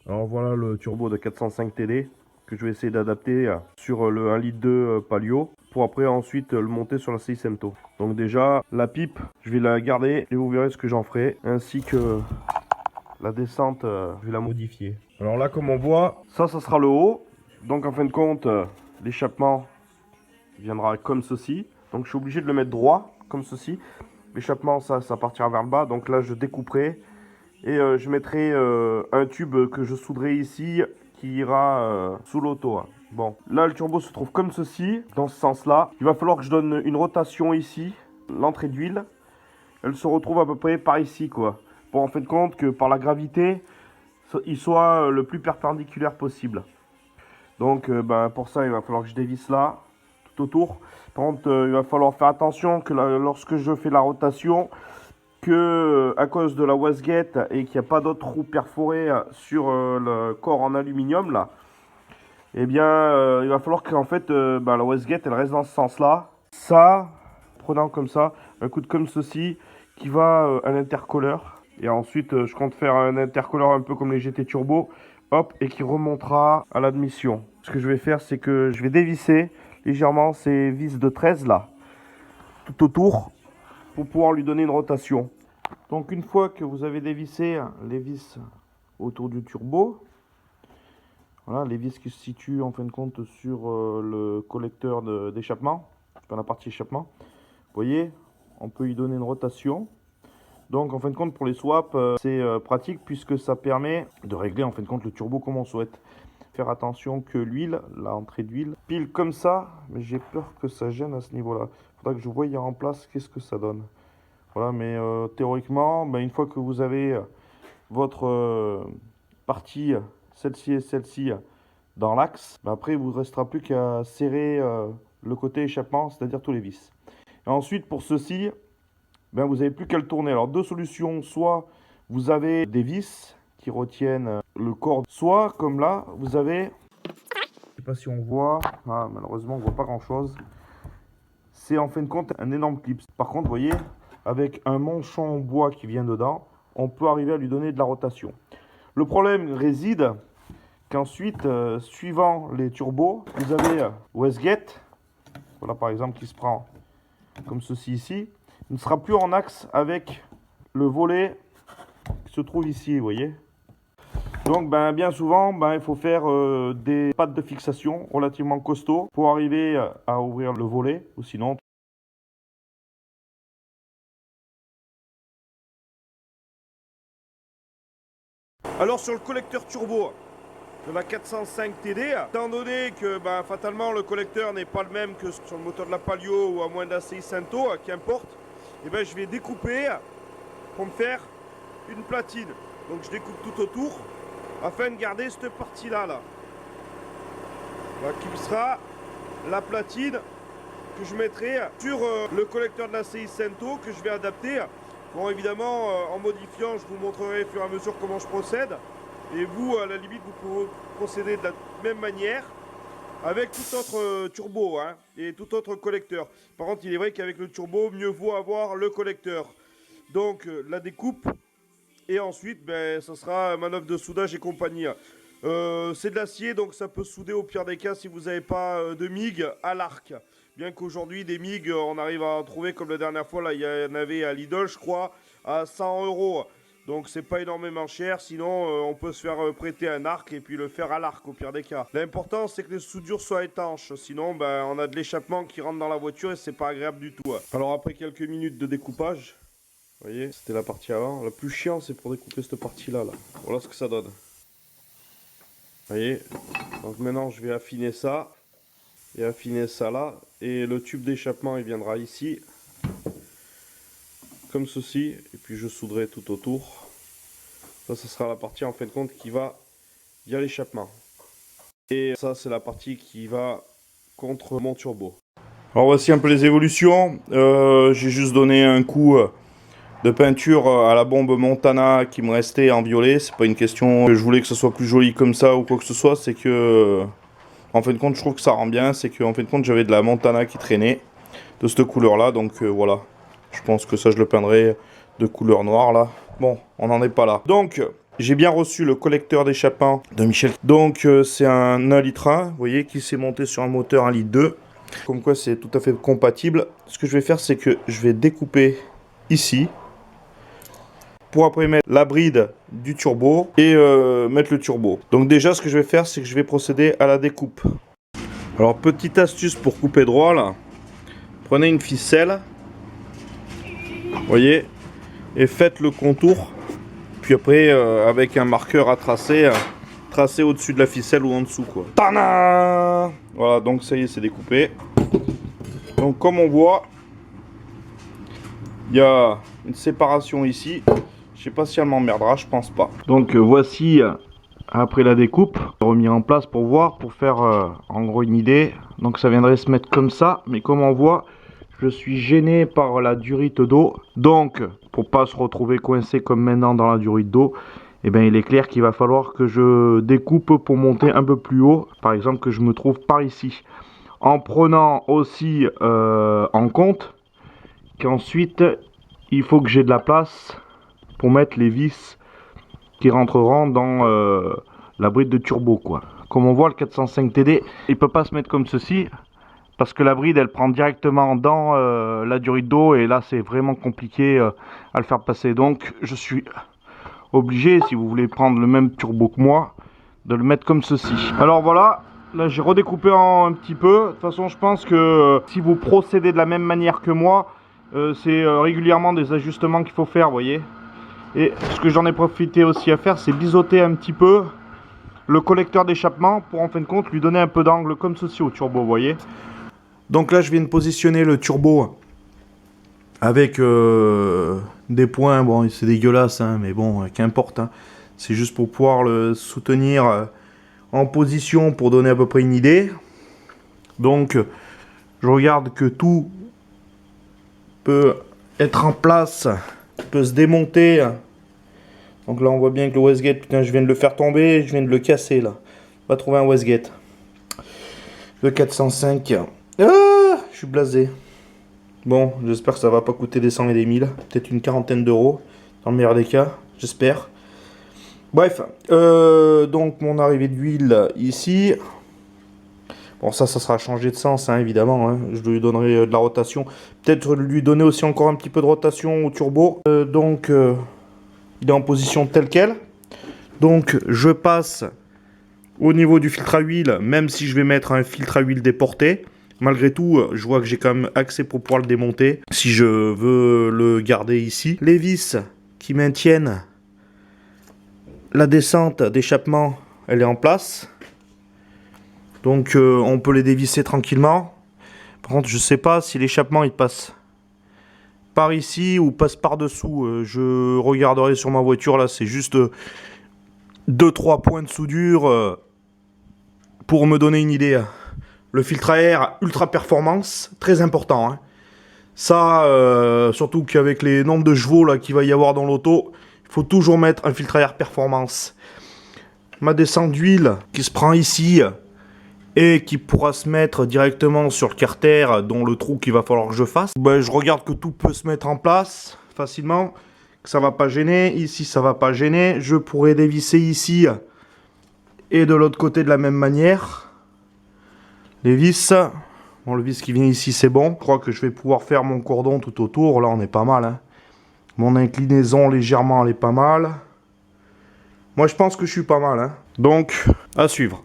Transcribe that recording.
Alors voilà le turbo de 405 TD que je vais essayer d'adapter sur le 1,2 litre Palio pour après ensuite le monter sur la Seicento. Donc déjà la pipe je vais la garder et vous verrez ce que j'en ferai, ainsi que la descente je vais la modifier. Alors là comme on voit ça sera le haut, donc en fin de compte l'échappement viendra comme ceci, donc je suis obligé de le mettre droit comme ceci. L'échappement ça partira vers le bas, donc là je découperai et je mettrai un tube que je souderai ici qui ira sous l'auto. Bon, là le turbo se trouve comme ceci, dans ce sens-là. Il va falloir que je donne une rotation ici. L'entrée d'huile, elle se retrouve à peu près par ici, quoi. Pour en fin de compte que par la gravité, il soit le plus perpendiculaire possible. Donc pour ça, il va falloir que je dévisse là, tout autour. Par contre, il va falloir faire attention que lorsque je fais la rotation, que à cause de la wastegate et qu'il n'y a pas d'autres trous perforés sur le corps en aluminium là, eh bien il va falloir qu'en fait la wastegate elle reste dans ce sens là. Ça, prenant comme ça, un coup de comme ceci qui va à l'intercolleur. Et ensuite je compte faire un intercolleur un peu comme les GT Turbo, hop, et qui remontera à l'admission. Ce que je vais faire, c'est que je vais dévisser légèrement ces vis de 13 là, tout autour, pour pouvoir lui donner une rotation. Donc une fois que vous avez dévissé les vis autour du turbo, voilà les vis qui se situent en fin de compte sur le collecteur d'échappement, dans la partie échappement, vous voyez, on peut y donner une rotation. Donc en fin de compte pour les swaps c'est pratique puisque ça permet de régler en fin de compte le turbo comme on souhaite. Faire attention que l'huile, l'entrée d'huile, pile comme ça, mais j'ai peur que ça gêne à ce niveau-là. Il faudra que je voie en place qu'est-ce que ça donne. Voilà, mais théoriquement, une fois que vous avez votre partie, celle-ci et celle-ci, dans l'axe, après il ne vous restera plus qu'à serrer le côté échappement, c'est-à-dire tous les vis. Et ensuite, pour ceci, vous n'avez plus qu'à le tourner. Alors, deux solutions. Soit vous avez des vis qui retiennent le corps, soit, comme là, vous avez... Je ne sais pas si on voit. Ah, malheureusement, on ne voit pas grand-chose. C'est en fin de compte un énorme clip. Par contre, vous voyez, avec un manchon en bois qui vient dedans, on peut arriver à lui donner de la rotation. Le problème réside qu'ensuite, suivant les turbos, vous avez wastegate, voilà par exemple qui se prend comme ceci ici, il ne sera plus en axe avec le volet qui se trouve ici, vous voyez. Donc bien souvent, il faut faire des pattes de fixation relativement costauds pour arriver à ouvrir le volet, ou sinon... Alors sur le collecteur turbo de la 405 TD, étant donné que fatalement le collecteur n'est pas le même que sur le moteur de la Palio ou à moins d'un Seicento, qu'importe, et je vais découper pour me faire une platine. Donc je découpe tout autour afin de garder cette partie là, qui sera la platine que je mettrai sur le collecteur de la Seicento que je vais adapter. Bon, évidemment, en modifiant, je vous montrerai au fur et à mesure comment je procède. Et vous, à la limite, vous pouvez procéder de la même manière avec tout autre turbo et tout autre collecteur. Par contre, il est vrai qu'avec le turbo, mieux vaut avoir le collecteur. Donc, la découpe. Et ensuite, ça sera manœuvre de soudage et compagnie. C'est de l'acier, donc ça peut souder au pire des cas si vous n'avez pas de MIG à l'arc. Bien qu'aujourd'hui, des MIG, on arrive à en trouver, comme la dernière fois, là, il y en avait à Lidl, je crois, à 100 €. Donc, c'est pas énormément cher. Sinon, on peut se faire prêter un arc et puis le faire à l'arc, au pire des cas. L'important, c'est que les soudures soient étanches. Sinon, on a de l'échappement qui rentre dans la voiture et c'est pas agréable du tout. Alors, après quelques minutes de découpage, vous voyez, c'était la partie avant. Le plus chiant, c'est pour découper cette partie-là. Voilà ce que ça donne. Vous voyez, donc maintenant, je vais affiner ça. Et affiner ça là, et le tube d'échappement il viendra ici comme ceci, et puis je souderai tout autour. Ça sera la partie en fin de compte qui va via l'échappement, et ça c'est la partie qui va contre mon turbo. Alors voici un peu les évolutions. J'ai juste donné un coup de peinture à la bombe Montana qui me restait en violet. C'est pas une question que je voulais que ce soit plus joli comme ça ou quoi que ce soit, c'est que en fin de compte, je trouve que ça rend bien. C'est qu'en fin de compte, j'avais de la Montana qui traînait de cette couleur-là. Donc voilà. Je pense que ça, je le peindrai de couleur noire là. Bon, on n'en est pas là. Donc, J'ai bien reçu le collecteur d'échappement de Michel. Donc c'est un 1 litre 1, vous voyez, qui s'est monté sur un moteur 1 litre 2. Comme quoi c'est tout à fait compatible. Ce que je vais faire, c'est que je vais découper ici. Pour après mettre la bride du turbo et mettre le turbo. Donc déjà, ce que je vais faire, c'est que je vais procéder à la découpe. Alors, petite astuce pour couper droit, là. Prenez une ficelle. Vous voyez, et faites le contour. Puis après, avec un marqueur à tracer, tracez au-dessus de la ficelle ou en dessous, quoi. Tada! Voilà, donc ça y est, c'est découpé. Donc comme on voit, il y a une séparation ici. Je sais pas si elle m'emmerdera, je pense pas. Donc voici, après la découpe, remis en place pour voir, pour faire en gros une idée. Donc ça viendrait se mettre comme ça, mais comme on voit, je suis gêné par la durite d'eau. Donc, pour pas se retrouver coincé comme maintenant dans la durite d'eau, eh bien, il est clair qu'il va falloir que je découpe pour monter un peu plus haut. Par exemple, que je me trouve par ici. En prenant aussi en compte qu'ensuite, il faut que j'ai de la place pour mettre les vis qui rentreront dans la bride de turbo, quoi. Comme on voit, le 405 TD, il peut pas se mettre comme ceci. Parce que la bride, elle prend directement dans la durite d'eau. Et là, c'est vraiment compliqué à le faire passer. Donc, je suis obligé, si vous voulez prendre le même turbo que moi, de le mettre comme ceci. Alors voilà, là, j'ai redécoupé un petit peu. De toute façon, je pense que si vous procédez de la même manière que moi, c'est régulièrement des ajustements qu'il faut faire, vous voyez. Et ce que j'en ai profité aussi à faire, c'est biseauter un petit peu le collecteur d'échappement pour, en fin de compte, lui donner un peu d'angle comme ceci au turbo, vous voyez. Donc là, je viens de positionner le turbo avec des points. Bon, c'est dégueulasse, hein, mais bon, qu'importe. Hein. C'est juste pour pouvoir le soutenir en position pour donner à peu près une idée. Donc, je regarde que tout peut être en place, peut se démonter. Donc là, on voit bien que le wastegate, putain, je viens de le faire tomber, je viens de le casser là. On va trouver un wastegate. Le 405. Ah, je suis blasé. Bon, j'espère que ça va pas coûter des 100 et des 1000. Peut-être une quarantaine d'euros. Dans le meilleur des cas, j'espère. Bref, donc mon arrivée d'huile ici. Bon, ça sera changé de sens, hein, évidemment. Hein. Je lui donnerai de la rotation. Peut-être lui donner aussi encore un petit peu de rotation au turbo. Donc, il est en position telle quelle. Donc, je passe au niveau du filtre à huile, même si je vais mettre un filtre à huile déporté. Malgré tout, je vois que j'ai quand même accès pour pouvoir le démonter, si je veux le garder ici. Les vis qui maintiennent la descente d'échappement, elle est en place. Donc on peut les dévisser tranquillement. Par contre, je sais pas si l'échappement il passe par ici ou passe par dessous. Je regarderai sur ma voiture, là c'est juste 2-3 points de soudure pour me donner une idée. Le filtre à air ultra performance, très important. Hein. Ça, surtout qu'avec les nombres de chevaux là qu'il va y avoir dans l'auto, il faut toujours mettre un filtre à air performance. Ma descente d'huile qui se prend ici et qui pourra se mettre directement sur le carter dont le trou qu'il va falloir que je fasse. Ben, je regarde que tout peut se mettre en place facilement, que ça va pas gêner. Ici, ça va pas gêner. Je pourrais dévisser ici et de l'autre côté de la même manière. Les vis, bon, le vis qui vient ici, c'est bon. Je crois que je vais pouvoir faire mon cordon tout autour. Là, on est pas mal. Hein. Mon inclinaison, légèrement, elle est pas mal. Moi, je pense que je suis pas mal. Hein. Donc, à suivre.